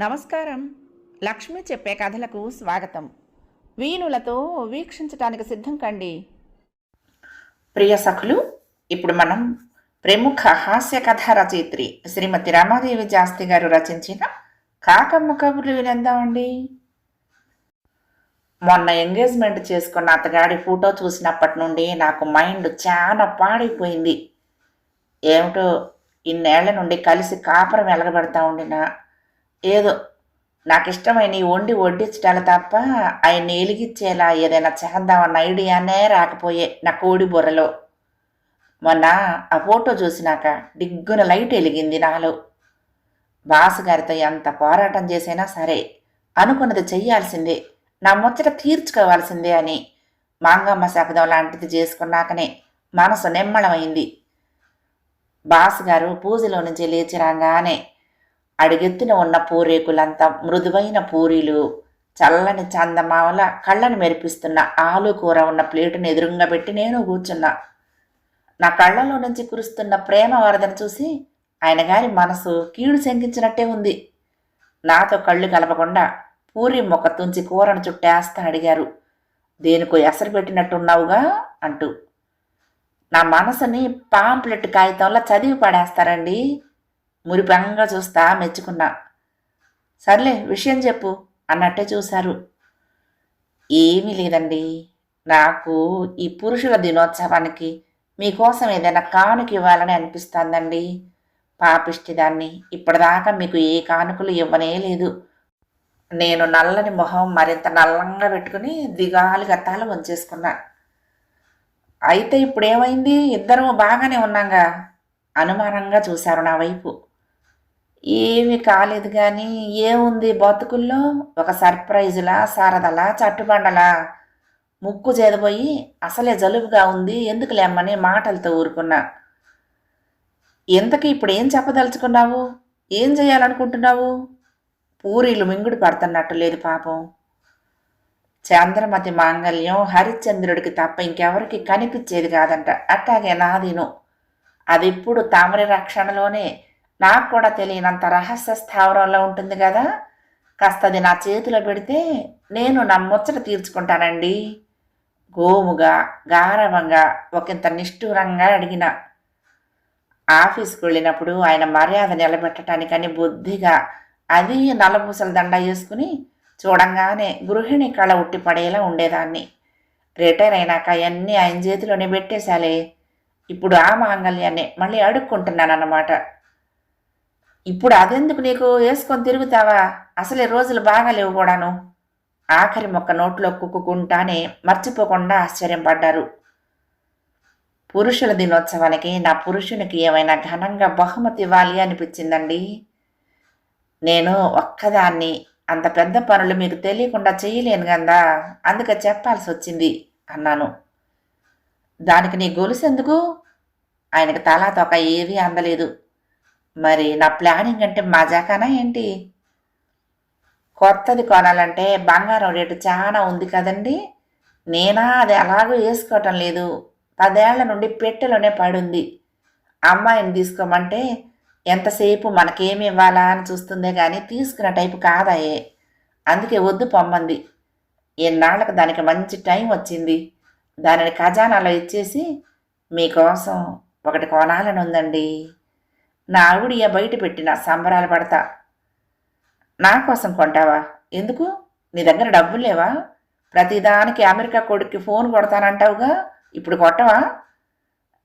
నమస్కారం. లక్ష్మి చెప్పే కథలకు స్వాగతం. వీణులతో వీక్షించటానికి సిద్ధం కండి. ప్రియ సఖులు, ఇప్పుడు మనం ప్రముఖ హాస్య కథా రచయిత్రి శ్రీమతి రమాదేవి శాస్త్రి గారు రచించిన కాకమ్మ కబుర్లు వినేద్దామండి. మొన్న ఎంగేజ్మెంట్ చేసుకున్న అతగాడి ఫోటో చూసినప్పటి నుండి నాకు మైండ్ చాలా పాడైపోయింది. ఏమిటో ఇన్నేళ్ల నుండి కలిసి కాపురం వెలగబెడతా ఉండినా ఏదో నాకు ఇష్టమైన వండి వడ్డించటాలు తప్ప ఆయన్ని ఎలిగిచ్చేలా ఏదైనా చేద్దామన్న ఐడియానే రాకపోయే నా కోడి బుర్రలో. మొన్న ఆ ఫోటో చూసినాక డిగ్గున లైట్ వెలిగింది నాలో. బాసుగారితో ఎంత పోరాటం చేసైనా సరే అనుకున్నది చెయ్యాల్సిందే, నా ముచ్చట తీర్చుకోవాల్సిందే అని మాంగమ్మ శపథం లాంటిది చేసుకున్నాకనే మనసు నిమ్మళమైంది. బాసుగారు పూజలో నుంచి లేచి రాగానే అడుగెత్తున ఉన్న పూరేకులంతా మృదువైన పూరీలు, చల్లని చందమామల కళ్ళను మెరిపిస్తున్న ఆలు కూర ఉన్న ప్లేటును ఎదురుగా పెట్టి నేను కూర్చున్నా. నా కళ్ళలో నుంచి కురుస్తున్న ప్రేమ వరదను చూసి ఆయన గారి మనసు కీడు శంకించినట్టే ఉంది. నాతో కళ్ళు కలపకుండా పూరి మొక్క తుంచి కూరను చుట్టేస్తా అడిగారు. దేనికో ఎసరు పెట్టినట్టున్నావుగా అంటూ. నా మనసుని పాంప్లెట్ కాగితంలో చదివి పడేస్తారండి. మురిపెంగా చూస్తా మెచ్చుకున్నా. సర్లే విషయం చెప్పు అన్నట్టే చూశారు. ఏమీ లేదండి, నాకు ఈ పురుషుల దినోత్సవానికి మీకోసం ఏదైనా కానుక ఇవ్వాలని అనిపిస్తుందండి. పాపిష్టిదాన్ని, ఇప్పటిదాకా మీకు ఏ కానుకలు ఇవ్వనే లేదు. నేను నల్లని మొహం మరింత నల్లంగా పెట్టుకుని దిగాలుగా తల వంచేసుకున్నా. అయితే ఇప్పుడేమైంది, ఇద్దరం బాగానే ఉన్నాగా అనుమానంగా చూశారు నా వైపు. ఏమీ కాలేదు కానీ ఏముంది బతుకుల్లో, ఒక సర్ప్రైజులా, సారదలా, చట్టుబండలా. ముక్కు చేదపోయి అసలే జలుబుగా ఉంది, ఎందుకు లేమ్మని మాటలతో ఊరుకున్నా. ఇంతకీ ఇప్పుడు ఏం చెప్పదలుచుకున్నావు, ఏం చేయాలనుకుంటున్నావు? పూరీలు మింగుడు పడుతున్నట్టు లేదు పాపం. చంద్రమతి మాంగల్యం హరిశ్చంద్రుడికి తప్ప ఇంకెవరికి కనిపించేది కాదంట. అట్టాగే నాదిను. అది ఇప్పుడు తామరి రక్షణలోనే, నాకు కూడా తెలియనంత రహస్య స్థావరంలో ఉంటుంది కదా. కాస్తది నా చేతిలో పెడితే నేను నా ముచ్చట తీర్చుకుంటానండి. గోముగా గారవంగా ఒకంత నిష్ఠూరంగా అడిగిన. ఆఫీస్కి వెళ్ళినప్పుడు ఆయన మర్యాద నిలబెట్టడానికని బుద్ధిగా అది నల్లపూసల దండ వేసుకుని చూడంగానే గృహిణి కళ ఉట్టిపడేలా ఉండేదాన్ని. రిటైర్ అయినాక అవన్నీ ఆయన చేతిలోనే పెట్టేశాలే. ఇప్పుడు ఆ మాంగళ్యాన్ని మళ్ళీ అడుక్కుంటున్నానన్నమాట. ఇప్పుడు అదెందుకు నీకు వేసుకొని తిరుగుతావా, అసలే రోజులు బాగాలేవు కూడాను. ఆఖరి మొక్క నోట్లో కుక్కుంటానే మర్చిపోకుండా ఆశ్చర్యపడ్డారు. పురుషుల దినోత్సవానికి నా పురుషునికి ఏమైనా ఘనంగా బహుమతి ఇవ్వాలి అనిపించిందండి. నేను ఒక్కదాన్ని అంత పెద్ద పనులు మీకు తెలియకుండా చేయలేను కదా, అందుకే చెప్పాల్సి వచ్చింది అన్నాను. దానికి నీ గొలుసు ఎందుకు? ఆయనకు తలా తొక ఏవీ అందలేదు. మరి నా ప్లానింగ్ అంటే మజాకానా ఏంటి? కొత్తది కొనాలంటే బంగారం రేటు చాలా ఉంది కదండి. నేనా అది అలాగూ వేసుకోవటం లేదు. 10 ఏళ్ల నుండి పెట్టెలోనే పడుంది. అమ్మాయిని తీసుకోమంటే ఎంతసేపు మనకేమి ఇవ్వాలా అని చూస్తుందే కానీ తీసుకున్న టైపు కాదాయే. అందుకే వద్దు పొమ్మంది. ఎన్నాళ్ళకు దానికి మంచి టైం వచ్చింది. దానిని ఖజానాలో ఇచ్చేసి మీకోసం ఒకటి కొనాలని ఉందండి. నా ఆవిడియ బయట పెట్టిన సంబరాలు పడతా. నా కోసం కొంటావా? ఎందుకు? నీ దగ్గర డబ్బులు లేవా? ప్రతిదానికి అమెరికా కొడుక్కి ఫోన్ కొడతానంటావుగా, ఇప్పుడు కొట్టవా?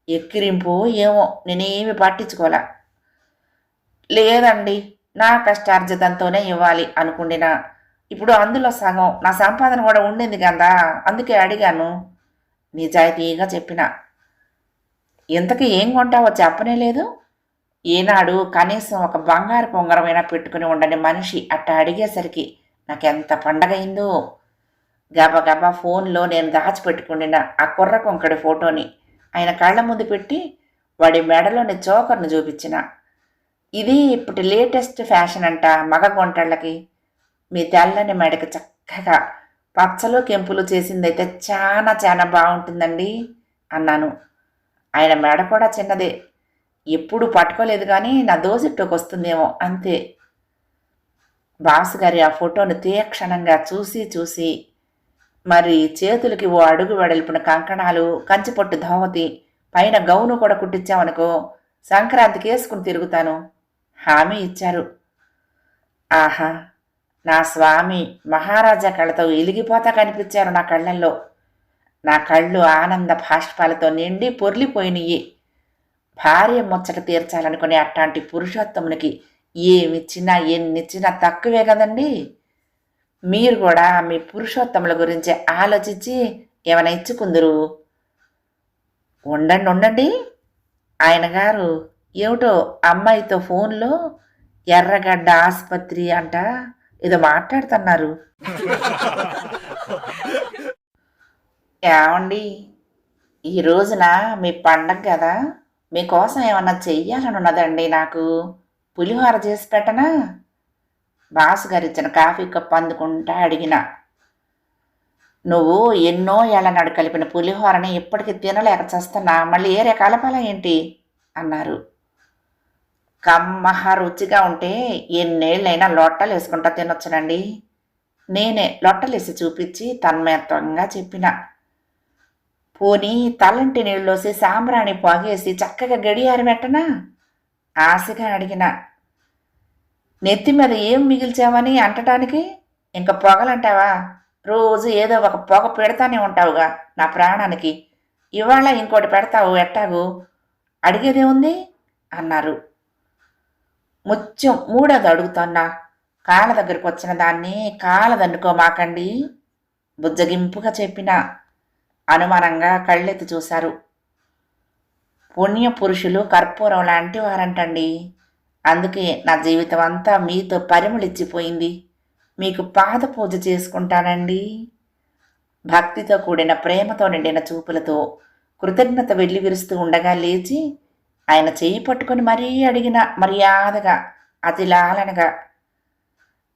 ఎక్కిరింపు ఏమో, నేనేమి పట్టించుకోలే. లేదండి, నా కష్టార్జితంతోనే ఇవ్వాలి అనుకుండినా. ఇప్పుడు అందులో సగం నా సంపాదన కూడా ఉండింది కదా, అందుకే అడిగాను. నిజాయితీగా చెప్పిన. ఇంతకీ ఏం కొంటావో చెప్పనే లేదు. ఈనాడు కనీసం ఒక బంగారు పొంగరమైనా పెట్టుకుని ఉండని మనిషి అట్టా అడిగేసరికి నాకెంత పండగైందో. గబగబా ఫోన్లో నేను దాచిపెట్టుకుండిన ఆ కుర్ర కొంకడి ఫోటోని ఆయన కళ్ళ ముందు పెట్టి వాడి మెడలోని చోకర్ను చూపించిన. ఇది ఇప్పటి లేటెస్ట్ ఫ్యాషన్ అంట మగ కొంటళ్ళకి. మీ తెల్లని మెడకి చక్కగా పచ్చలు కెంపులు చేసిందైతే చాలా చాలా బాగుంటుందండి అన్నాను. ఆయన మెడ కూడా చిన్నదే, ఎప్పుడు పట్టుకోలేదు కానీ నా దోసిట్టోకి వస్తుందేమో అంతే. బాసుగారి ఆ ఫోటోను తీక్షణంగా చూసి చూసి మరి చేతులకి ఓ అడుగు వెడల్పున కంకణాలు, కంచిపొట్టు ధోవతి, పైన గౌను కూడా కుట్టించామనుకో సంక్రాంతికి వేసుకుని తిరుగుతాను హామీ ఇచ్చారు. ఆహా! నా స్వామి మహారాజా కళ్ళతో ఎలిగిపోతా కనిపించారు నా కళ్ళల్లో. నా కళ్ళు ఆనంద భాష్పాలతో నిండి పొర్లిపోయినయి. భార్య ముచ్చట తీర్చాలనుకునే అట్టాంటి పురుషోత్తమునికి ఏమిచ్చినా ఎన్నిచ్చినా తక్కువే కదండి. మీరు కూడా మీ పురుషోత్తముల గురించి ఆలోచించి ఏమైనా ఇచ్చుకుందురు. ఉండండి ఉండండి, ఆయన గారు ఏమిటో అమ్మాయితో ఫోన్లో ఎర్రగడ్డ ఆసుపత్రి అంట ఏదో మాట్లాడుతున్నారు. ఏమండి, ఈ రోజున మీ పండగ కదా, మీకోసం ఏమన్నా చెయ్యాలని ఉన్నదండి నాకు. పులిహోర చేసి పెట్టనా? బాసుగారు ఇచ్చిన కాఫీ కప్ అందుకుంటా అడిగిన. నువ్వు ఎన్నో ఏళ్ల నాడు కలిపిన పులిహోరని ఇప్పటికీ తినలేక చస్తున్నా, మళ్ళీ ఏరే కలపాలా ఏంటి అన్నారు. కమ్మహ రుచిగా ఉంటే ఎన్నేళ్ళైనా లొట్టలు వేసుకుంటా తినొచ్చునండి. నేనే లొట్టలేసి చూపించి తన్మయత్వంగా చెప్పిన. పోనీ తలంటి నీళ్ళోసి సాంబ్రాణి పొగేసి చక్కగా గడియారం పెట్టనా ఆశగా అడిగిన. నెత్తి మీద ఏం మిగిల్చావని అంటటానికి ఇంకా పొగలంటావా? రోజు ఏదో ఒక పొగ పెడతానే ఉంటావుగా నా ప్రాణానికి. ఇవాళ ఇంకోటి పెడతావు ఎట్టాగు? అడిగేదేముంది అన్నారు. ముత్యం మూడోది అడుగుతున్నా. కాళ్ళ దగ్గరకు వచ్చిన దాన్ని కాళ్ళదన్నుకోమాకండి బుజ్జగింపుగా చెప్పిన. అనుమానంగా కళ్ళెత్తి చూశారు. పుణ్యపురుషులు కర్పూరం లాంటి వారంటండి. అందుకే నా జీవితం అంతా మీతో పరిమళిచ్చిపోయింది. మీకు పాద పూజ చేసుకుంటానండి. భక్తితో కూడిన ప్రేమతో నిండిన చూపులతో కృతజ్ఞత వెళ్ళి విరుస్తూ ఉండగా లేచి ఆయన చెయ్యి పట్టుకొని మరీ అడిగిన మర్యాదగా అతి లాలనగా.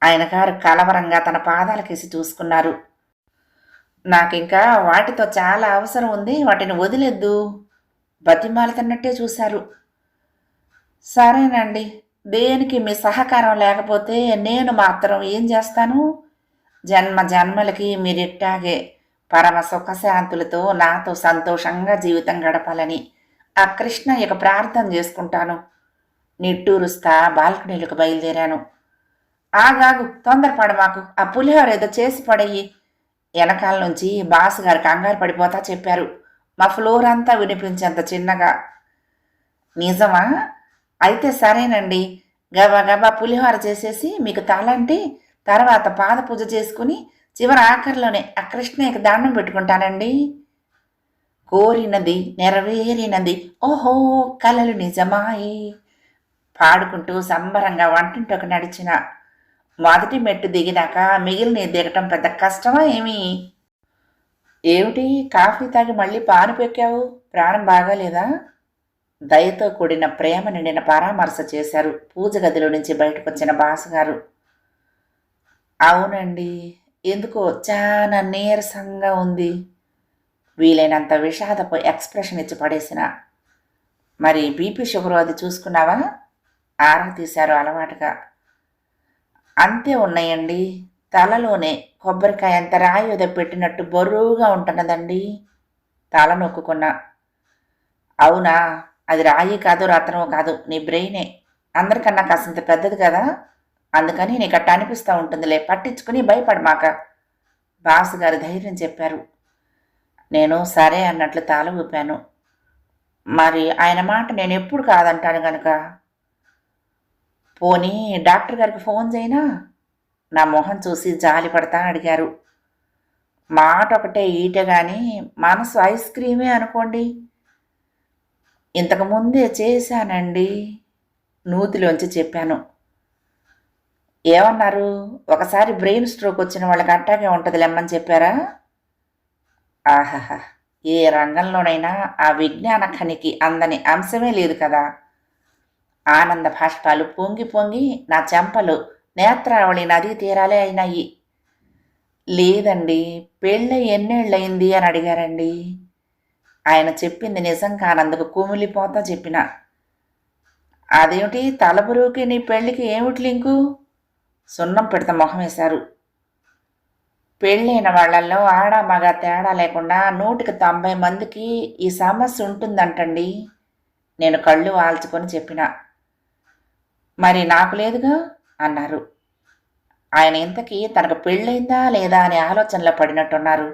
ఆయన గారు కలవరంగా తన పాదాలకేసి చూసుకున్నారు. నాకింకా వాటితో చాలా అవసరం ఉంది, వాటిని వదిలేద్దు బతిమాలుతున్నట్టే చూశారు. సరేనండి, దేనికి మీ సహకారం లేకపోతే నేను మాత్రం ఏం చేస్తాను? జన్మ జన్మలకి మీరిట్టాగే పరమ సుఖశాంతులతో నాతో సంతోషంగా జీవితం గడపాలని ఆ కృష్ణయ్యకు ప్రార్థన చేసుకుంటాను. నిట్టూరుస్తా బాల్కనీలకు బయలుదేరాను. ఆగాగు, తొందరపడ మాకు, ఆ పులిహోర ఏదో చేసి పడయ్యి వెనకాల నుంచి బాస్ గారు కంగారు పడిపోతా చెప్పారు మా ఫ్లోర్ అంతా వినిపించేంత చిన్నగా. నిజమా? అయితే సరేనండి, గబా గబా పులిహోర చేసేసి మీకు తలంటి తర్వాత పాద పూజ చేసుకుని చివరి ఆఖరిలోనే ఆ కృష్ణయ్యకి దండం పెట్టుకుంటానండి. కోరినది నెరవేరినది, ఓహో కలలు నిజమాయి పాడుకుంటూ సంబరంగా వంటింటొక నడిచిన. మొదటి మెట్టు దిగినాక మిగిలిన దిగటం పెద్ద కష్టమా ఏమి? ఏమిటి కాఫీ తాగి మళ్ళీ పాను పెక్కావు, ప్రాణం బాగాలేదా? దయతో కూడిన ప్రేమ నిండిన పరామర్శ చేశారు పూజ గదిలో నుంచి బయటకు వచ్చిన బాసగారు. అవునండి, ఎందుకో చాలా నీరసంగా ఉంది. వీలైనంత విషాదపు ఎక్స్ప్రెషన్ ఇచ్చి పడేసిన. మరి బీపీ షుగరు అది చూసుకున్నావా? ఆరా తీశారు అలవాటుగా. అంతే ఉన్నాయండి, తలలోనే కొబ్బరికాయ అంత రాయి పెట్టినట్టు బరువుగా ఉంటున్నదండి. తల నొక్కుకున్నా. అవునా? అది రాయి కాదు రత్నము కాదు, నీ బ్రెయినే. అందరికన్నా కాసింత పెద్దది కదా, అందుకని నీకు అట్ట అనిపిస్తూ ఉంటుందిలే, పట్టించుకుని భయపడమాక బాసుగారు ధైర్యం చెప్పారు. నేను సరే అన్నట్లు తల ఊపాను. మరి ఆయన మాట నేను ఎప్పుడు కాదంటాను గనుక. పోనీ డాక్టర్ గారికి ఫోన్ చేయనా? నా మొహం చూసి జాలి పడతా అడిగారు. మాట ఒకటే ఈట గాని మనసు ఐస్ క్రీమే అనుకోండి. ఇంతకుముందే చేశానండి నూతిలోంచి చెప్పాను. ఏమన్నారు? ఒకసారి బ్రెయిన్ స్ట్రోక్ వచ్చిన వాళ్ళకి అట్టాగే ఉంటుంది లెమ్మని చెప్పారా? ఆహాహా, ఏ రంగంలోనైనా ఆ విజ్ఞాన ఖనికి అందని అంశమే లేదు కదా. ఆనంద భాష్పాలు పొంగి పొంగి నా చెంపలు నేత్రావళి నదీ తీరాలే అయినాయి. లేదండి, పెళ్ళై ఎన్నేళ్ళయింది అని అడిగారండి. ఆయన చెప్పింది నిజం కానందుకు కుమిలిపోతా చెప్పిన. అదేమిటి తలబురువుకి నీ పెళ్ళికి ఏమిటి లింకు? సున్నం పెడత మొహం వేశారు. పెళ్ళైన వాళ్లల్లో ఆడ మగ తేడా లేకుండా 190 మందికి ఈ సమస్య ఉంటుందంటండి. నేను కళ్ళు వాల్చుకొని చెప్పిన. మరి నాకు లేదుగా అన్నారు. ఆయన ఇంతకీ తనకు పెళ్ళైందా లేదా అనే ఆలోచనలో పడినట్టున్నారు.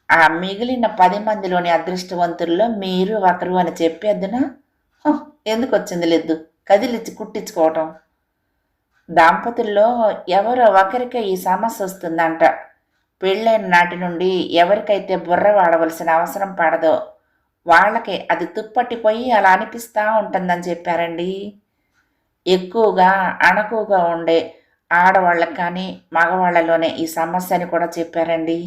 ఆ మిగిలిన 10 మందిలోని అదృష్టవంతుల్లో మీరు ఒకరు అని చెప్పేద్దునా? ఎందుకు వచ్చింది లేదు కదిలిచ్చి కుట్టించుకోవటం. దంపతుల్లో ఎవరో ఒకరికే ఈ సమస్య వస్తుందంట. పెళ్ళైన నాటి నుండి ఎవరికైతే బుర్ర వాడవలసిన అవసరం పడదో వాళ్ళకే అది తుప్పట్టిపోయి అలా అనిపిస్తూ ఉంటుందని చెప్పారండి. ఎక్కువగా అణకువగా ఉండే ఆడవాళ్ళకి కానీ మగవాళ్ళలోనే ఈ సమస్యని కూడా చెప్పారండి.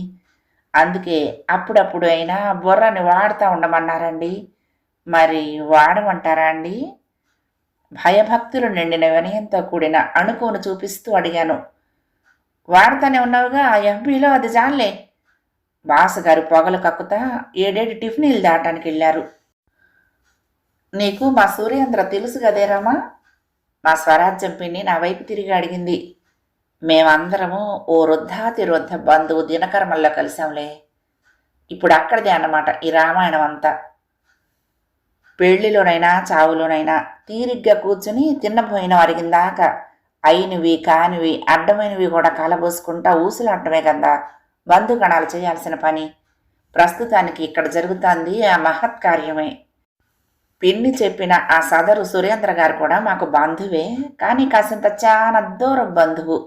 అందుకే అప్పుడప్పుడు అయినా బుర్రని వాడుతూ ఉండమన్నారండి. మరి వాడమంటారా అండి? భయభక్తులు నిండిన వినయంతో కూడిన అణుకువను చూపిస్తూ అడిగాను. వాడుతూనే ఉన్నావుగా ఆ ఎంపీలో అది జాన్లే. బాసగారు పొగలు కక్కుతా 7 టిఫినీలు దాటానికి వెళ్ళారు. నీకు మా సూర్యేంద్ర తెలుసు కదేరామా? మా స్వరాజ్యం పిన్ని నా వైపు తిరిగి అడిగింది. మేమందరము ఓ వృద్ధాతి వృద్ధ బంధువు దినకర్మల్లో కలిసాంలే. ఇప్పుడు అక్కడిదే అన్నమాట ఈ రామాయణం అంతా. పెళ్లిలోనైనా చావులోనైనా తీరిగ్గా కూర్చుని తిన్నపోయిన అరిగిందాకా అయినవి కానివి అడ్డమైనవి కూడా కలబోసుకుంటా ఊసులాడటమే కదా బంధుగణాలు చేయాల్సిన పని. ప్రస్తుతానికి ఇక్కడ జరుగుతోంది ఆ మహత్కార్యమే. పిన్ని చెప్పిన ఆ సదరు సురేంద్ర గారు కూడా మాకు బంధువే, కానీ కాసింత చాలా దూరం బంధువు.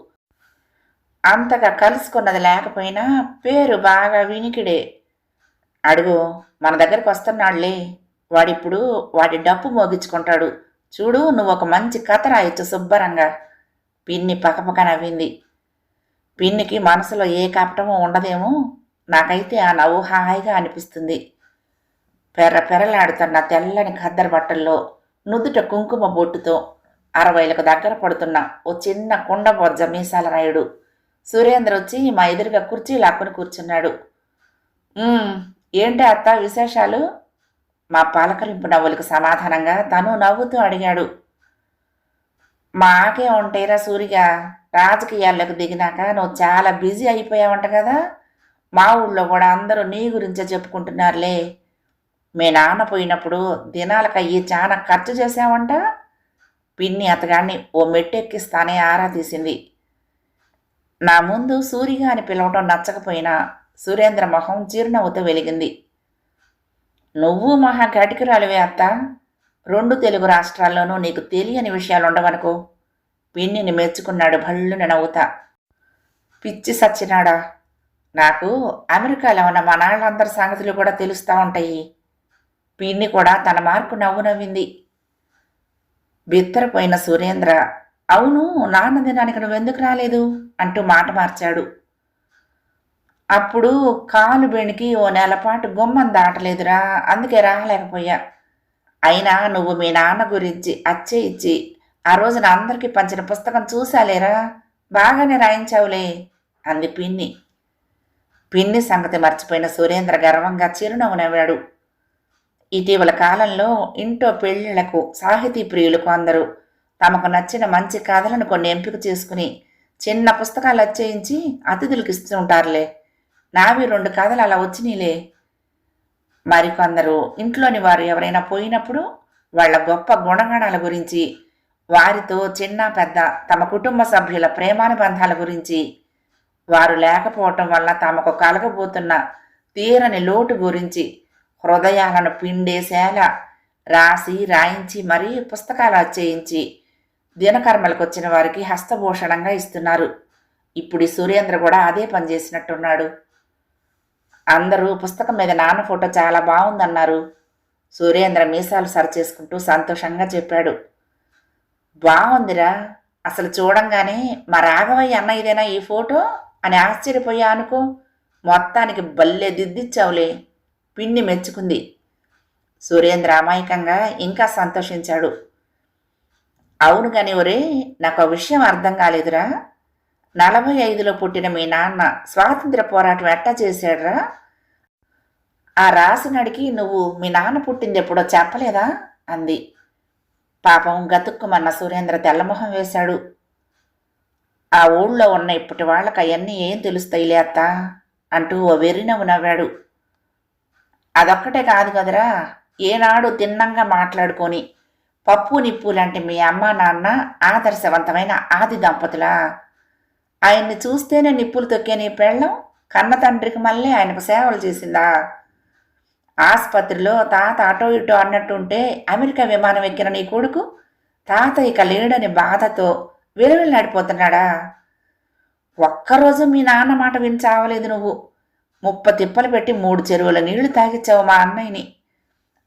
అంతగా కలుసుకున్నది లేకపోయినా పేరు బాగా వినికిడే. అడుగు మన దగ్గరికి వస్తున్నాడులే. వాడిప్పుడు వాడి డప్పు మోగించుకుంటాడు. చూడు నువ్వు ఒక మంచి కథ రాయొచ్చు శుభ్రంగా. పిన్ని పకపక నవ్వింది. పిన్నికి మనసులో ఏ కపటమో ఉండదేమో. నాకైతే ఆ నవ్వు హాయిగా అనిపిస్తుంది. పెరలాడుతున్న తెల్లని ఖద్దరు బట్టల్లో నుదుట కుంకుమ బొట్టుతో 60లకు దగ్గర పడుతున్న ఓ చిన్న కుండ బొజ్జ మీసాల రాయుడు సురేంద్ర వచ్చి మా ఎదురుగా కుర్చీ లాక్కుని కూర్చున్నాడు. ఏంటి అత్త విశేషాలు? మా పలకరింపు నవ్వులకు సమాధానంగా తను నవ్వుతూ అడిగాడు. మాకే ఉంటాయిరా సూరిగా, రాజకీయాల్లోకి దిగినాక నువ్వు చాలా బిజీ అయిపోయావంట కదా. మా ఊళ్ళో కూడా అందరూ నీ గురించే చెప్పుకుంటున్నారులే. మీ నాన్న పోయినప్పుడు దినాలకయ్యి చాలా ఖర్చు చేశావంట. పిన్ని అతగాన్ని ఓ మెట్టెక్కిస్తానే ఆరా తీసింది. నా ముందు సూరిగా అని పిలవటం నచ్చకపోయినా సురేంద్ర మొహం చిరునవ్వుతో వెలిగింది. నువ్వు మహా ఘటికురాలివే అత్త. 2 తెలుగు రాష్ట్రాల్లోనూ నీకు తెలియని విషయాలుండవనుకో. పిన్నిని మెచ్చుకున్నాడు భళ్ళున నవ్వుతా. పిచ్చి సచ్చినాడా, నాకు అమెరికాలో ఉన్న మా నాళ్ళందరి సంగతులు కూడా తెలుస్తూ ఉంటాయి. పిన్ని కూడా తన మార్కు నవ్వు నవ్వింది. బిత్తరపోయిన సురేంద్ర, అవును నాన్న దినానికి నువ్వెందుకు రాలేదు అంటూ మాట మార్చాడు. అప్పుడు కాలు బెణికి ఓ నెలపాటు గుమ్మం దాటలేదురా, అందుకే రాలేకపోయా. అయినా నువ్వు మీ నాన్న గురించి అచ్చే ఇచ్చి ఆ రోజున అందరికీ పంచిన పుస్తకం చూసాలేరా, బాగానే రాయించావులే అంది పిన్ని. పిన్ని సంగతి మర్చిపోయిన సురేంద్ర గర్వంగా చిరునవ్వు నవ్వాడు. ఇటీవల కాలంలో ఇంట్లో పెళ్లిళ్లకు సాహితీ ప్రియులు కొందరు తమకు నచ్చిన మంచి కథలను కొన్ని ఎంపిక చేసుకుని చిన్న పుస్తకాలు అచ్చేయించి అతిథులకు ఇస్తూ ఉంటారులే. నావి 2 కథలు అలా వచ్చినాయిలే. మరికొందరు ఇంట్లోని వారు ఎవరైనా పోయినప్పుడు వాళ్ల గొప్ప గుణగణాల గురించి, వారితో చిన్న పెద్ద తమ కుటుంబ సభ్యుల ప్రేమానుబంధాల గురించి, వారు లేకపోవటం వల్ల తమకు కలగబోతున్న తీరని లోటు గురించి హృదయాలను పిండేసేలా రాసి రాయించి మరీ పుస్తకాలు అచ్చేయించి దినకర్మలకు వచ్చిన వారికి హస్తభూషణంగా ఇస్తున్నారు. ఇప్పుడు ఈ సురేంద్ర కూడా అదే పని చేసినట్టున్నాడు. అందరూ పుస్తకం మీద నాన్న ఫోటో చాలా బాగుందన్నారు. సురేంద్ర మీసాలు సరిచేసుకుంటూ సంతోషంగా చెప్పాడు. బాగుందిరా, అసలు చూడంగానే మా రాఘవయ్య అన్నయ్యదేనా ఈ ఫోటో అని ఆశ్చర్యపోయా అనుకో. మొత్తానికి భలే దిద్దిచ్చావులే. పిన్ని మెచ్చుకుంది. సురేంద్ర అమాయకంగా ఇంకా సంతోషించాడు. అవును కాని ఒరే, నాకు ఆ విషయం అర్థం కాలేదురా. 45లో పుట్టిన మీ నాన్న స్వాతంత్ర్య పోరాటం ఎట్టా చేశాడురా? ఆ రాసినడికి నువ్వు మీ నాన్న పుట్టింది ఎప్పుడో చెప్పలేదా అంది. పాపం గతుక్కుమన్న సురేంద్ర తెల్లమొహం వేశాడు. ఆ ఊళ్ళో ఉన్న ఇప్పటి వాళ్ళకి అవన్నీ ఏం తెలుస్తాయిలే అత్త అంటూ ఓ వెర్రినవ్వు నవ్వాడు. అదొక్కటే కాదు కదరా, ఏనాడు తిన్నంగా మాట్లాడుకొని పప్పు నిప్పు లాంటి మీ అమ్మ నాన్న ఆదర్శవంతమైన ఆది దంపతులా? ఆయన్ని చూస్తేనే నిప్పులు తొక్కే నీ పెళ్ళం కన్న తండ్రికి మళ్ళీ ఆయనకు సేవలు చేసిందా? ఆసుపత్రిలో తాత అటో ఇటో అన్నట్టుంటే అమెరికా విమానం ఎక్కిన నీ కొడుకు తాత ఇక లేడని బాధతో విలువెల్లాడిపోతున్నాడా? ఒక్కరోజు మీ నాన్న మాట విని చావలేదు నువ్వు. తిప్పలు పెట్టి 3 చెరువుల నీళ్లు తాగిచ్చావు మా అన్నయ్యని.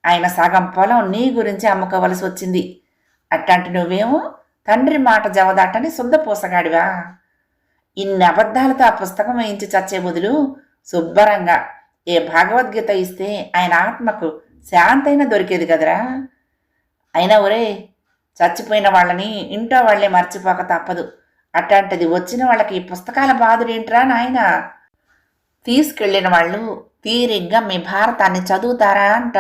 ఆయన సగం పొలం నీ గురించి అమ్ముకోవలసి వచ్చింది. అట్లాంటి నువ్వేమో తండ్రి మాట జవదాటని శుద్ధపూసగాడివా? ఇన్ని అబద్ధాలతో ఆ పుస్తకం వేయించి చచ్చే బదులు శుభ్రంగా ఏ భగవద్గీత ఇస్తే ఆయన ఆత్మకు శాంతైనా దొరికేది కదరా. అయినా ఒరే, చచ్చిపోయిన వాళ్ళని ఇంట్లో వాళ్లే మర్చిపోక తప్పదు. అట్లాంటిది వచ్చిన వాళ్ళకి ఈ పుస్తకాల బాధుడేంట్రా నాయనా? తీసుకెళ్లిన వాళ్ళు తీరిగ్గా మీ భారతాన్ని చదువుతారా అంట.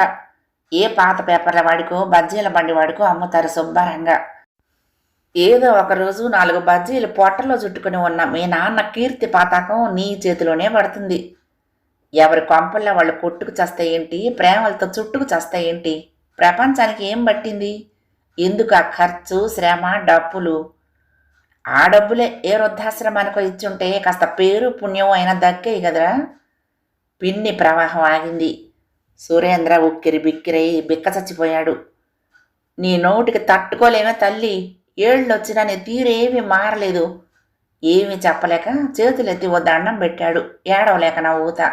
ఏ పాత పేపర్ల వాడికో బజ్జీల బండి వాడికో అమ్ముతారు శుభ్రంగా. ఏదో ఒకరోజు 4 బజ్జీలు పొట్టలో చుట్టుకుని ఉన్న మీ నాన్న కీర్తి పాతాకం నీ చేతిలోనే పడుతుంది. ఎవరి కొంపల్లో వాళ్ళు కొట్టుకు చస్తాయేంటి, ప్రేమలతో చుట్టుకు చస్తాయేంటి? ప్రపంచానికి ఏం పట్టింది? ఎందుకు ఆ ఖర్చు, శ్రమ, డబ్బులు? ఆ డబ్బులే ఏ వృద్ధాశ్రమానికో ఇచ్చుంటే కాస్త పేరు పుణ్యం అయినా దక్కేయి కదరా. పిన్ని ప్రవాహం ఆగింది. సురేంద్ర ఉక్కిరి బిక్కిరై బిక్క చచ్చిపోయాడు. నీ నోటికి తట్టుకోలేమే తల్లి, ఏళ్ళొచ్చినా నీ తీరేమీ మారలేదు. ఏమీ చెప్పలేక చేతులెత్తి ఓ దండం పెట్టాడు, ఏడవలేక నవ్వుతా.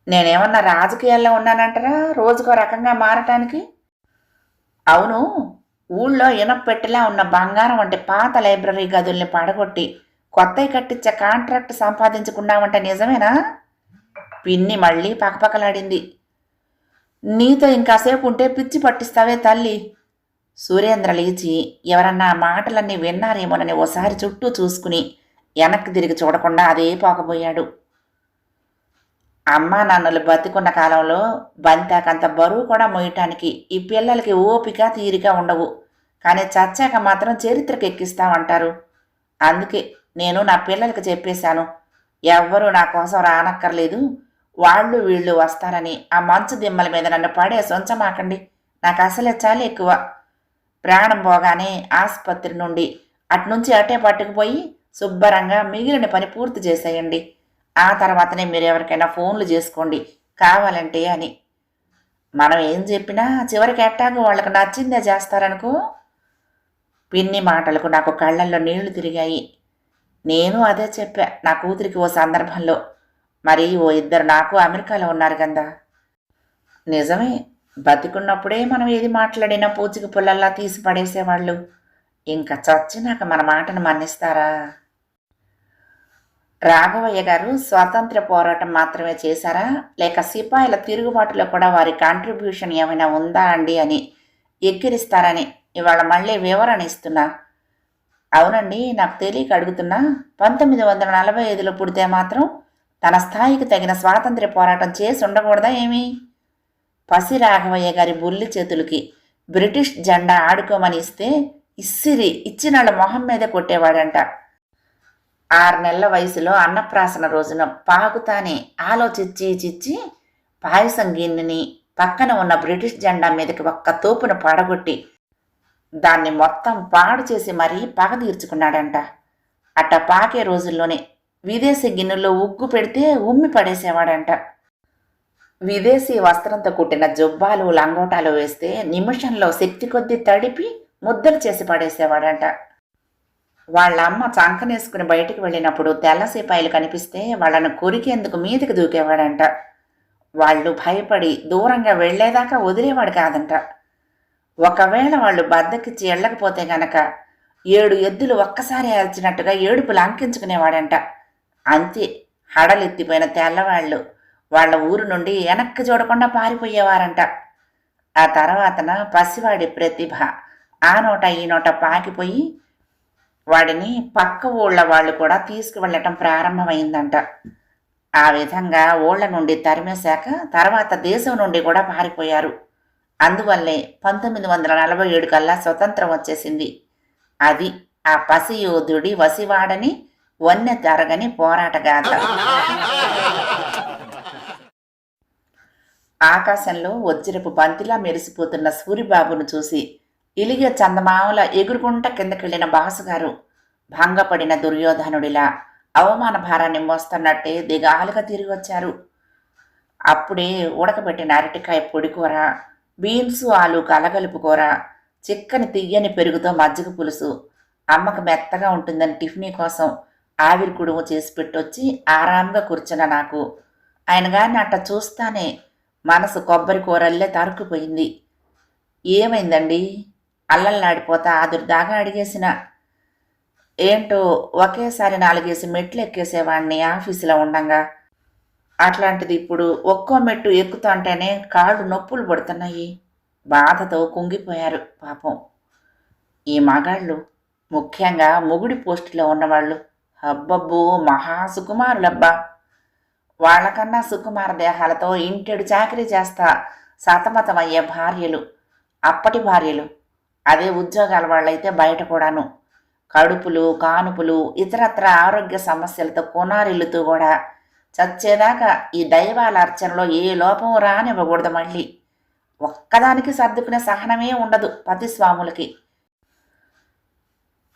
నేనేమన్నా రాజకీయాల్లో ఉన్నానంటారా రోజుకో రకంగా మారటానికి? అవును, ఊళ్ళో ఇనప్పెట్టెలా ఉన్న బంగారం వంటి పాత లైబ్రరీ గదుల్ని పడగొట్టి కొత్తవి కట్టించే కాంట్రాక్ట్ సంపాదించుకున్నావంటే నిజమేనా? పిన్ని మళ్ళీ పకపకలాడింది. నీతో ఇంకాసేపు ఉంటే పిచ్చి పట్టిస్తావే తల్లి. సురేంద్ర లేచి ఎవరన్నా మాటలన్నీ విన్నారేమోనని ఓసారి చుట్టూ చూసుకుని వెనక్కి తిరిగి చూడకుండా అదే పోకపోయాడు. అమ్మా నాన్నలు బతికున్న కాలంలో బంతాకంత బరువు కూడా మోయటానికి ఈ పిల్లలకి ఓపిక తీరిక ఉండవు. కానీ చచ్చాక మాత్రం చరిత్రకు ఎక్కిస్తామంటారు. అందుకే నేను నా పిల్లలకి చెప్పేశాను, ఎవ్వరూ నా కోసం రానక్కర్లేదు, వాళ్ళు వీళ్ళు వస్తారని. ఆ మంచు దిమ్మల మీద నన్ను పడేసి ఉంచమాకండి, నాకు అసలే చాలా ఎక్కువ. ప్రాణం పోగానే ఆసుపత్రి నుండి అట్నుంచి అటే పట్టుకుపోయి శుభ్రంగా మిగిలిన పని పూర్తి చేసేయండి. ఆ తర్వాతనే మీరు ఎవరికైనా ఫోన్లు చేసుకోండి కావాలంటే అని. మనం ఏం చెప్పినా చివరికి ఎట్టాగో వాళ్ళకు నచ్చిందే చేస్తారనుకో. పిన్ని మాటలకు నాకు కళ్ళల్లో నీళ్లు తిరిగాయి. నేను అదే చెప్పా నా కూతురికి ఓ సందర్భంలో. మరి ఓ ఇద్దరు నాకు అమెరికాలో ఉన్నారు కదా. నిజమే, బతికున్నప్పుడే మనం ఏది మాట్లాడినా పూచికి పుల్లల్లా తీసి పడేసేవాళ్ళు. ఇంకా చచ్చినాక మన మాటను మన్నిస్తారా? రాఘవయ్య గారు స్వాతంత్ర్య పోరాటం మాత్రమే చేశారా, లేక సిపాయిల తిరుగుబాటులో కూడా వారి కాంట్రిబ్యూషన్ ఏమైనా ఉందా అండి అని ఎక్కిరిస్తారని ఇవాళ మళ్ళీ వివరణ ఇస్తున్నా. అవునండి, నాకు తెలియక అడుగుతున్నా. 1945లో పుడితే మాత్రం తన స్థాయికి తగిన స్వాతంత్ర్య పోరాటం చేసి ఉండకూడదా ఏమి? పసి రాఘవయ్య గారి బుల్లి చేతులకి బ్రిటిష్ జెండా ఆడుకోమని ఇస్తే ఇచ్చినాళ్ళ మొహం మీదే కొట్టేవాడంట. 6 నెలల వయసులో అన్నప్రాసన రోజున పాకుతానే ఆలోచించి పాయసం గిన్నెని పక్కన ఉన్న బ్రిటిష్ జెండా మీదకి ఒక్క తోపున పడగొట్టి దాన్ని మొత్తం పాడు చేసి మరీ పగ తీర్చుకున్నాడంట. అట్ట పాకే రోజుల్లోనే విదేశీ గిన్నెల్లో ఉగ్గు పెడితే ఉమ్మి పడేసేవాడంట. విదేశీ వస్త్రంతో కుట్టిన జుబ్బాలు లంగోటాలు వేస్తే నిమిషంలో శక్తి కొద్దీ తడిపి ముద్దలు చేసి పడేసేవాడంట. వాళ్ళ అమ్మ చంకనేసుకుని బయటికి వెళ్ళినప్పుడు తెల్ల సిపాయిలు కనిపిస్తే వాళ్లను కొరికేందుకు మీదికి దూకేవాడంట. వాళ్ళు భయపడి దూరంగా వెళ్లేదాకా వదిలేవాడు కాదంట. ఒకవేళ వాళ్ళు బద్దకిచ్చి వెళ్ళకపోతే గనక 7 ఎద్దులు ఒక్కసారి అరిచినట్టుగా ఏడుపులు అంకించుకునేవాడంట. అంతే, హడలెత్తిపోయిన తెల్లవాళ్లు వాళ్ల ఊరు నుండి వెనక్కి చూడకుండా పారిపోయేవారంట. ఆ తర్వాతన పసివాడి ప్రతిభ ఆ నోట ఈ నోట పాకిపోయి వాడిని పక్క ఊళ్ళ వాళ్ళు కూడా తీసుకువెళ్ళటం ప్రారంభమైందంట. ఆ విధంగా ఊళ్ళ నుండి తరిమేశాక తర్వాత దేశం నుండి కూడా పారిపోయారు. అందువల్లే 1947 కల్లా స్వతంత్రం వచ్చేసింది. అది ఆ పసియోధుడి వసివాడని వన్నె తరగని పోరాటగాథ. ఆకాశంలో వజ్రపు బంతిలా మెరిసిపోతున్న సూరిబాబును చూసి ఇలిగే చందమామల ఎగురుకుంట కిందకెళ్లిన బాసుగారు భంగపడిన దుర్యోధనుడిలా అవమాన భారాన్ని మోస్తున్నట్టే దిగాలుగా తిరిగి వచ్చారు. అప్పుడే ఉడకబెట్టిన అరటికాయ పొడికూర, బీన్స్ ఆలు కలగలుపుకూర, చిక్కని తియ్యని పెరుగుతో మజ్జిగ పులుసు, అమ్మకు మెత్తగా ఉంటుందని టిఫినీ కోసం ఆవిరి కుడుము చేసి పెట్టొచ్చి ఆరాంగా కూర్చున్న నాకు ఆయన గారిని అట్ట చూస్తానే మనసు కొబ్బరి కూరల్లే తరుక్కుపోయింది. ఏమైందండి? అల్లల్లాడిపోతా ఆదుర్దాగా అడిగేసిన. ఏంటో ఒకేసారి 4 మెట్లు ఎక్కేసేవాడిని ఆఫీసులో ఉండంగా. అట్లాంటిది ఇప్పుడు ఒక్కో మెట్టు ఎక్కుతుంటేనే కాళ్ళు నొప్పులు పడుతున్నాయి. బాధతో కుంగిపోయారు పాపం. ఈ మగాళ్ళు, ముఖ్యంగా మొగుడి పోస్టులో ఉన్నవాళ్ళు, అబ్బబ్బో మహా సుకుమారులబ్బా. వాళ్లకన్నా సుకుమార దేహాలతో ఇంటెడు చాకరీ చేస్తా సతమతమయ్యే భార్యలు, అప్పటి భార్యలు. అదే ఉద్యోగాల వాళ్ళైతే బయట కూడాను కడుపులు, కానుపులు, ఇతరత్ర ఆరోగ్య సమస్యలతో కొనారిల్లుతూ కూడా చచ్చేదాకా ఈ దైవాల అర్చనలో ఏ లోపం రానివ్వకూడదు. మళ్ళీ ఒక్కదానికి సర్దుకునే సహనమే ఉండదు పతిస్వాములకి.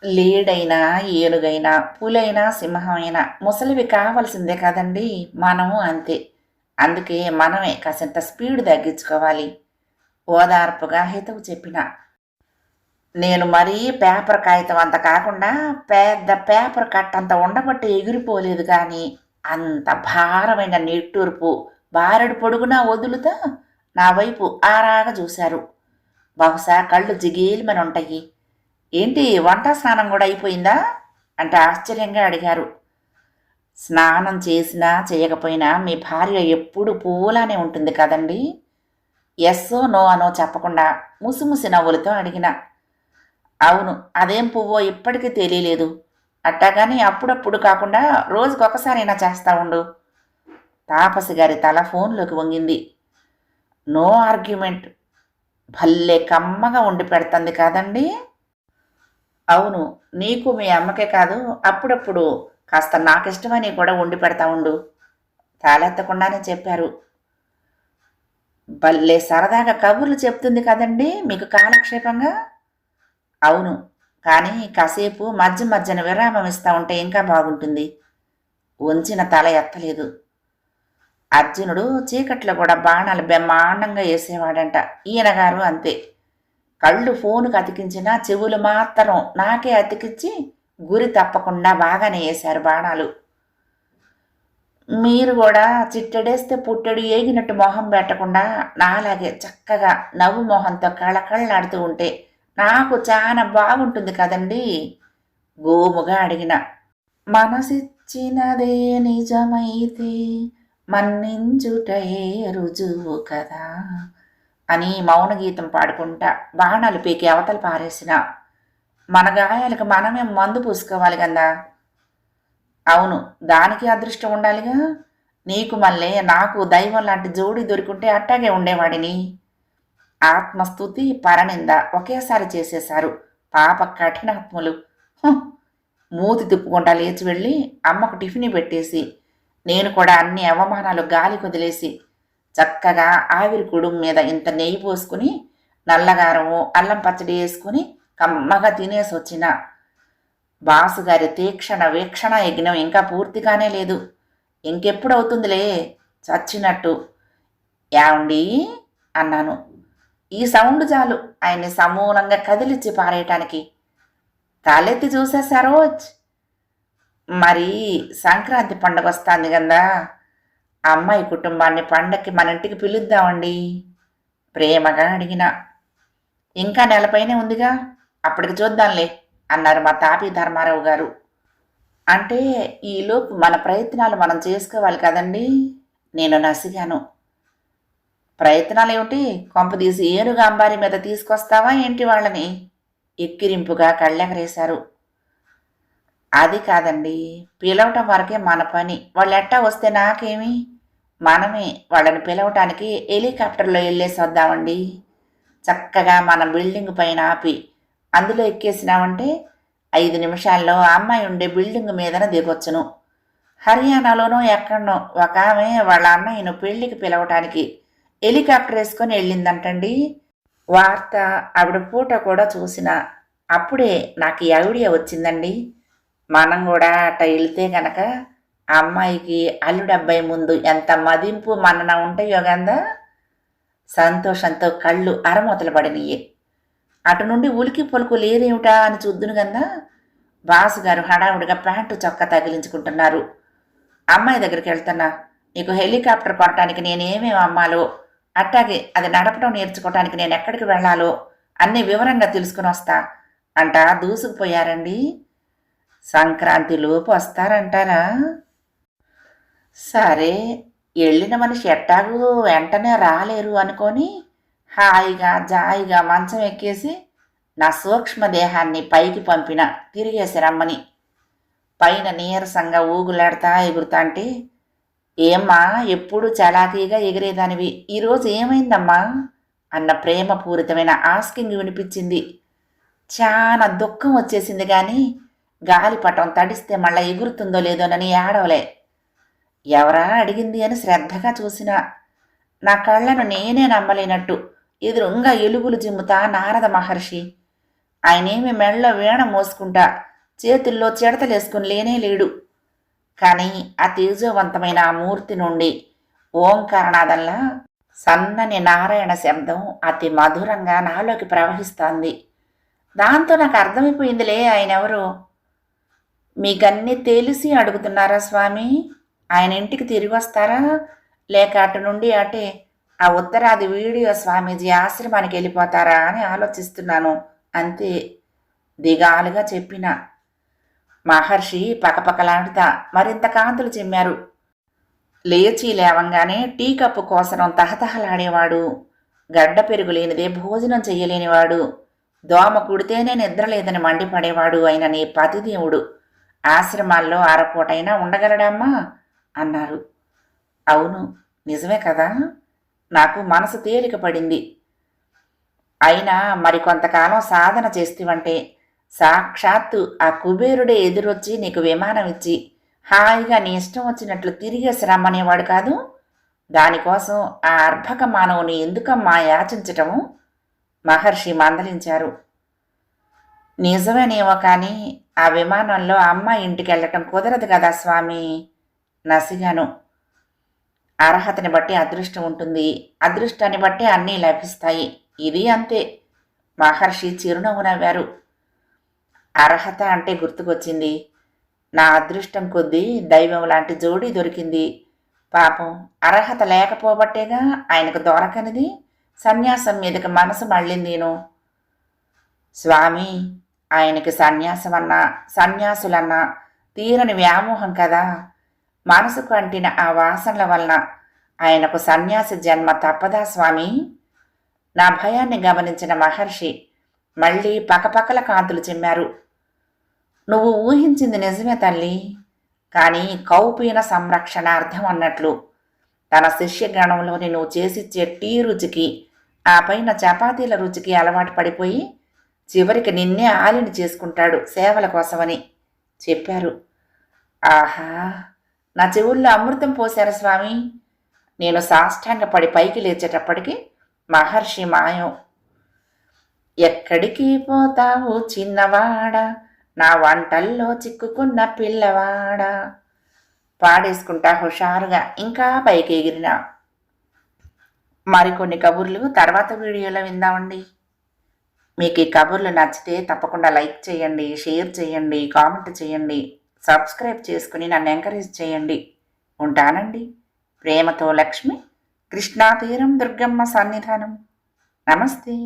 లేడైనా, ఏనుగైనా, పులైనా, సింహమైనా ముసలివి కావాల్సిందే కదండి. మనము అంతే. అందుకే మనమే కాసింత స్పీడ్ తగ్గించుకోవాలి. ఓదార్పుగా హితవు చెప్పిన. నేను మరీ పేపర్ కాగితం అంత కాకుండా పెద్ద పేపర్ కట్టంత ఉండబట్టి ఎగిరిపోలేదు, కానీ అంత భారమైన నిట్టూర్పు బారెడు పొడుగునా వదులుతా నా వైపు ఆరాగా చూశారు. బహుశా కళ్ళు జిగేలిమని ఉంటాయి. ఏంటి, వంట స్నానం కూడా అయిపోయిందా అంటే ఆశ్చర్యంగా అడిగారు. స్నానం చేసినా చేయకపోయినా మీ భార్య ఎప్పుడు పువ్వులానే ఉంటుంది కదండి. ఎస్సో నో అనో చెప్పకుండా ముసిముసి నవ్వులతో అడిగిన. అవును, అదేం పువ్వో ఇప్పటికీ తెలియలేదు. అట్టాగాని అప్పుడప్పుడు కాకుండా రోజుకొకసారైనా చేస్తా ఉండు. తాపసి గారి తల ఫోన్లోకి వంగింది. No argument. భల్లే కమ్మగా వండి పెడుతుంది కాదండి. అవును, నీకు మీ అమ్మకే కాదు, అప్పుడప్పుడు కాస్త నాకిష్టమని కూడా వండి పెడతా ఉండు. తాలెత్తకుండానే చెప్పారు. భల్లే సరదాగా కబుర్లు చెప్తుంది కదండి మీకు కాలక్షేపంగా. అవును, కానీ కాసేపు మధ్య మధ్యన విరామం ఇస్తూ ఉంటే ఇంకా బాగుంటుంది. వంచిన తల ఎత్తలేదు. అర్జునుడు చీకట్లో కూడా బాణాలు బ్రహ్మాండంగా వేసేవాడంట. ఈయనగారు అంతే. కళ్ళు ఫోనుకు అతికించినా చెవులు మాత్రం నాకే అతికించి గురి తప్పకుండా బాగానే వేశారు బాణాలు. మీరు కూడా చిట్టడేస్తే పుట్టెడు ఏగినట్టు మొహం పెట్టకుండా నాలాగే చక్కగా నవ్వు మొహంతో కళకళ్ళాడుతూ ఉంటే నాకు చాలా బాగుంటుంది కదండి. గోముగా అడిగిన. మనసిచ్చినదే నిజమైతే మన్నించుటయే రుజువు కదా అని మౌన గీతం పాడుకుంటా బాణాలు పీకి అవతల పారేసిన. మన గాయాలకు మనమే మందు పూసుకోవాలి కదా. అవును, దానికి అదృష్టం ఉండాలిగా. నీకు మళ్ళీ నాకు దైవం లాంటి జోడి దొరికింటే అట్టాగే ఉండేవాడిని. ఆత్మస్తుతి, పరనింద ఒకేసారి చేసేశారు పాప కఠినాత్ములు. మూతి తిప్పుకుంటా లేచి వెళ్ళి అమ్మకు టిఫిన్ పెట్టేసి నేను కూడా అన్ని అవమానాలు గాలి కొదిలేసి చక్కగా ఆవిరి కుడుం మీద ఇంత నెయ్యి పోసుకుని నల్లగారము అల్లం పచ్చడి వేసుకుని కమ్మగా తినేసి వచ్చిన. బాసుగారి తీక్షణ వీక్షణ యజ్ఞం ఇంకా పూర్తిగానే లేదు. ఇంకెప్పుడవుతుందిలే చచ్చినట్టు. యాండి అన్నాను. ఈ సౌండ్ చాలు ఆయన్ని సమూలంగా కదిలిచ్చి పారేయటానికి. తలెత్తి చూసేశారోచ్. మరి సంక్రాంతి పండుగ వస్తుంది కదా, అమ్మాయి కుటుంబాన్ని పండక్కి మన ఇంటికి పిలుద్దామండి ప్రేమగా అడిగిన. ఇంకా నెలపైనే ఉందిగా, అప్పటికి చూద్దాంలే అన్నారు మా తాపి ధర్మారావు గారు. అంటే ఈలోపు మన ప్రయత్నాలు మనం చేసుకోవాలి కదండి. నేను నసిగాను. ప్రయత్నాలు ఏమిటి, కొంపదీసి ఏనుగు అంబారి మీద తీసుకొస్తావా ఏంటి వాళ్ళని? ఎక్కిరింపుగా కళ్ళెగరేశారు. అది కాదండి, పిలవటం వరకే మన పని. వాళ్ళు ఎట్టా వస్తే నాకేమి, మనమే వాళ్ళని పిలవటానికి హెలికాప్టర్లో వెళ్ళేసి వద్దామండి. చక్కగా మన బిల్డింగ్ పైన ఆపి అందులో ఎక్కేసినామంటే 5 నిమిషాల్లో ఆ అమ్మాయి ఉండే బిల్డింగ్ మీదన దిగొచ్చును. హర్యానాలోనో ఎక్కడనో ఒక ఆమె వాళ్ళ అన్నయ్యను పెళ్లికి పిలవటానికి హెలికాప్టర్ వేసుకొని వెళ్ళిందంటండి. వార్త ఆవిడ పూట కూడా చూసిన. అప్పుడే నాకు ఈ ఐడియా వచ్చిందండి. మనం కూడా అట్ట వెళ్తే గనక ఆ అమ్మాయికి అల్లుడబ్బాయి ముందు ఎంత మదింపు మన్నన ఉంటాయో గందా. సంతోషంతో కళ్ళు అరమూతలు పడినయ్యి. అటు నుండి ఉలికి పలుకు లేరేమిటా అని చూద్దును గందా. బాసుగారు హడావుడిగా ప్యాంటు చొక్కా తగిలించుకుంటున్నారు. అమ్మాయి దగ్గరికి వెళ్తున్నా. నీకు హెలికాప్టర్ కొనటానికి నేనేమేమి అమ్మాలో, అట్టాగే అది నడపడం నేర్చుకోవటానికి నేను ఎక్కడికి వెళ్ళాలో అన్నీ వివరంగా తెలుసుకుని వస్తా అంటా దూసుకుపోయారండి. సంక్రాంతిలోపు వస్తారంటారా? సరే, వెళ్ళిన మనిషి ఎట్టాగూ వెంటనే రాలేరు అనుకొని హాయిగా జాయిగా మంచం ఎక్కేసి నా సూక్ష్మదేహాన్ని పైకి పంపిన తిరిగేసి రమ్మని. పైన నీరసంగా ఊగులాడుతా ఎగురుతాంటే, ఏమ్మా ఎప్పుడు చలాకీగా ఎగిరేదానివి, ఈరోజు ఏమైందమ్మా అన్న ప్రేమపూరితమైన ఆస్కింగ్ వినిపించింది. చాలా దుఃఖం వచ్చేసింది కానీ గాలిపటం తడిస్తే మళ్ళా ఎగురుతుందో లేదోనని ఏడవలే. ఎవరా అడిగింది అని శ్రద్ధగా చూసిన నా కళ్ళను నేనే నమ్మలేనట్టు ఎదురుంగా ఎలుగులు జిమ్ముతా నారద మహర్షి. ఆయనేమి మెళ్ళలో వీణ మోసుకుంటా చేతుల్లో చిడతలేసుకుని లేనే లేడు. కానీ ఆ తేజోవంతమైన ఆ మూర్తి నుండి ఓంకారనాదంలా సన్నని నారాయణ శబ్దం అతి మధురంగా నాలోకి ప్రవహిస్తోంది. దాంతో నాకు అర్థమైపోయిందిలే ఆయనెవరు. మీకన్నీ తెలిసి అడుగుతున్నారా స్వామి? ఆయన ఇంటికి తిరిగి వస్తారా, లేక అటు నుండి అటే ఆ ఉత్తరాది వీడియో స్వామీజీ ఆశ్రమానికి వెళ్ళిపోతారా అని ఆలోచిస్తున్నాను అంతే దిగాలుగా చెప్పిన. మహర్షి పకపకలాడుతా మరింత కాంతులు చిమ్మారు. లేచి లేవంగానే టీ కప్పు కోసరం తహతహలాడేవాడు. గడ్డ పెరుగు లేనిదే భోజనం చెయ్యలేనివాడు. దోమ కుడితేనే నిద్రలేదని మండిపడేవాడు అయిన నీ పతిదేవుడు ఆశ్రమాల్లో అరపూటైనా ఉండగలడమ్మా అన్నారు. అవును, నిజమే కదా. నాకు మనసు తేలిక పడింది. అయినా మరికొంతకాలం సాధన చేస్తేవంటే సాక్షాత్తు ఆ కుబేరుడే ఎదురొచ్చి నీకు విమానం ఇచ్చి హాయిగా నీ ఇష్టం వచ్చినట్లు తిరిగేసి రమ్మనేవాడు కాదు. దానికోసం ఆ అర్భక మానవుని ఎందుకమ్మా యాచించటము? మహర్షి మందలించారు. నిజమేనేమో కానీ ఆ విమానంలో అమ్మాయి ఇంటికి వెళ్ళటం కుదరదు కదా స్వామి. నసిగాను. అర్హతని బట్టి అదృష్టం ఉంటుంది, అదృష్టాన్ని బట్టి అన్నీ లభిస్తాయి. ఇది అంతే. మహర్షి చిరునవ్వు నవ్వారు. అర్హత అంటే గుర్తుకొచ్చింది. నా అదృష్టం కొద్దీ దైవం లాంటి జోడీ దొరికింది. పాపం అర్హత లేకపోబట్టేగా ఆయనకు దొరకనిది. సన్యాసం మీదకి మనసు మళ్ళిందేను. స్వామి, ఆయనకి సన్యాసమన్నా సన్యాసులన్నా తీరని వ్యామోహం కదా. మనసుకు అంటిన ఆ వాసనల వలన ఆయనకు సన్యాసి జన్మ తప్పదా స్వామి? నా భయాన్ని గమనించిన మహర్షి మళ్ళీ పకపకల కాంతులు చిమ్మారు. నువ్వు ఊహించింది నిజమే తల్లి. కానీ కౌపీన సంరక్షణార్థం అన్నట్లు తన శిష్యగణంలోని నువ్వు చేసిచ్చే టీ రుచికి ఆ పైన చపాతీల రుచికి అలవాటు పడిపోయి చివరికి నిన్నే ఆలిని చేసుకుంటాడు సేవల కోసమని చెప్పారు. ఆహా, నా చెవుల్లో అమృతం పోశారు స్వామి. నేను సాష్టాంగపడి పైకి లేచేటప్పటికి మహర్షి మాయం. ఎక్కడికి పోతావు చిన్నవాడ, నా వంటల్లో చిక్కుకున్న పిల్లవాడ పాడేసుకుంటా హుషారుగా ఇంకా పైకి ఎగిరిన. మరికొన్ని కబుర్లు తర్వాత వీడియోలో విందామండి. మీకు ఈ కబుర్లు నచ్చితే తప్పకుండా లైక్ చేయండి, షేర్ చేయండి, కామెంట్ చేయండి, సబ్స్క్రైబ్ చేసుకుని నన్ను ఎంకరేజ్ చేయండి. ఉంటానండి. ప్రేమతో లక్ష్మి, కృష్ణా తీరం దుర్గమ్మ సన్నిధానం. నమస్తే.